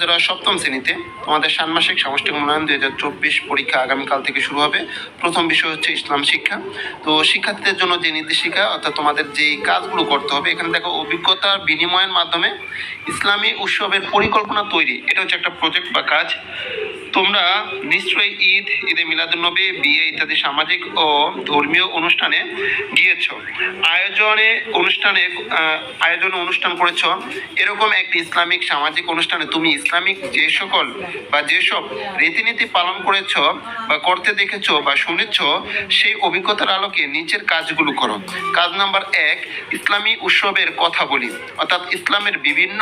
যারা সপ্তম শ্রেণীতে, তোমাদের ষান্মাসিক সামষ্টিক মূল্যায়ন 2024 পরীক্ষা আগামীকাল থেকে শুরু হবে। প্রথম বিষয় হচ্ছে ইসলাম শিক্ষা। তো শিক্ষার্থীদের জন্য যে নির্দেশিকা অর্থাৎ তোমাদের যেই কাজগুলো করতে হবে, এখানে দেখো অভিজ্ঞতার বিনিময়ের মাধ্যমে ইসলামী উৎসবের পরিকল্পনা তৈরি, এটা হচ্ছে একটা প্রজেক্ট বা কাজ। তোমরা নিশ্চয়ই ঈদে মিলাদুন্নবী, বিয়ে ইত্যাদি সামাজিক ও ধর্মীয় অনুষ্ঠানে গিয়েছ, অনুষ্ঠান করেছ। এরকম একটি ইসলামিক সামাজিক অনুষ্ঠানে তুমি ইসলামিক যেসব রীতিনীতি পালন করেছ বা করতে দেখেছ বা শুনেছ, সেই অভিজ্ঞতার আলোকে নিচের কাজগুলো করো। কাজ নাম্বার 1, ইসলামী উৎসবের কথা বলি, অর্থাৎ ইসলামের বিভিন্ন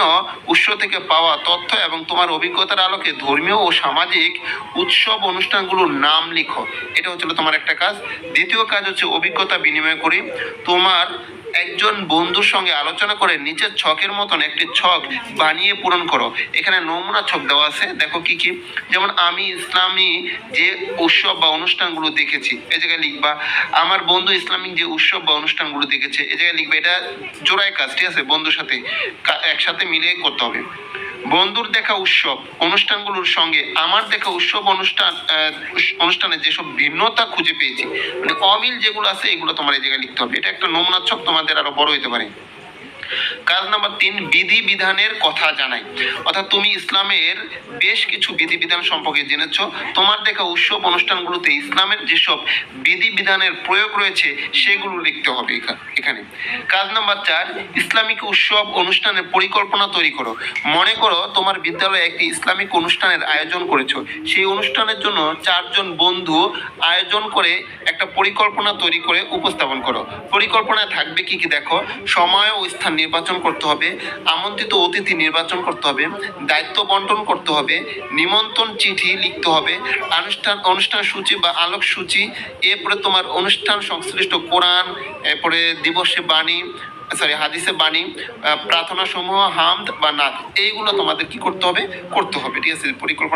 উৎস থেকে পাওয়া তথ্য এবং তোমার অভিজ্ঞতার আলোকে ধর্মীয় ও সামাজিক উৎসব অনুষ্ঠানগুলোর নাম লিখো। এটা হচ্ছিল তোমার একটা কাজ। দ্বিতীয় কাজ হচ্ছে অভিজ্ঞতা বিনিময় করি। তোমার একজন বন্ধুর সঙ্গে আলোচনা করে নিচের ছকের মতন একটি ছক বানিয়ে পূরণ করো। এখানে নমুনা ছক দেওয়া আছে, দেখো কি কি। যেমন আমি ইসলামী যে উৎসব বা অনুষ্ঠানগুলো দেখেছি, এই জায়গায় লিখবা। আমার বন্ধু ইসলামিক যে উৎসব বা অনুষ্ঠানগুলো দেখেছে, এই জায়গায় লিখবে। এটা জোড়ায় কাজ, ঠিক আছে? বন্ধুর সাথে একসাথে মিলে করতে হবে। বন্ধুর দেখা উৎসব অনুষ্ঠানগুলোর সঙ্গে আমার দেখা অনুষ্ঠানে যেসব ভিন্নতা খুঁজে পেয়েছি, মানে অমিল যেগুলো আছে, এগুলো তোমার এই জায়গায় লিখতে হবে। এটা একটা নমুনা ছক, তোমাদের আরো বড় হতে পারে। কাজ নাম্বার 3, বিধি বিধানের কথা জানাই, অর্থাৎ তুমি ইসলামের বেশ কিছু বিধিবিধান সম্পর্কে জেনেছ। তোমার দেখা উৎসব অনুষ্ঠানগুলোতে ইসলামের যেসব বিধিবিধানের প্রয়োগ রয়েছে সেগুলো লিখতে হবে এখানে। কাজ নাম্বার 4, ইসলামিক উৎসব অনুষ্ঠানের পরিকল্পনা তৈরি করো। মনে করো তোমার বিদ্যালয়ে একটি ইসলামিক অনুষ্ঠানের আয়োজন করেছো। সেই অনুষ্ঠানের জন্য 4 জন বন্ধু আয়োজন করে একটা পরিকল্পনা তৈরি করে উপস্থাপন করো। পরিকল্পনায় থাকবে কি কি দেখো। সময় ও স্থান নির্বাচন করতে হবে, আমন্ত্রিত অতিথি নির্বাচন করতে হবে, দায়িত্ব বন্টন করতে হবে, নিমন্ত্রণ চিঠি লিখতে হবে, অনুষ্ঠান সূচি বা আলোক সূচি, এরপরে তোমার অনুষ্ঠান সংশ্লিষ্ট কোরআন, এরপরে হাদিসে বাণী, প্রার্থনা সমূহ, হামদ বা নাত, এইগুলো তোমাদের কি করতে হবে, ঠিক আছে? পরিকল্পনা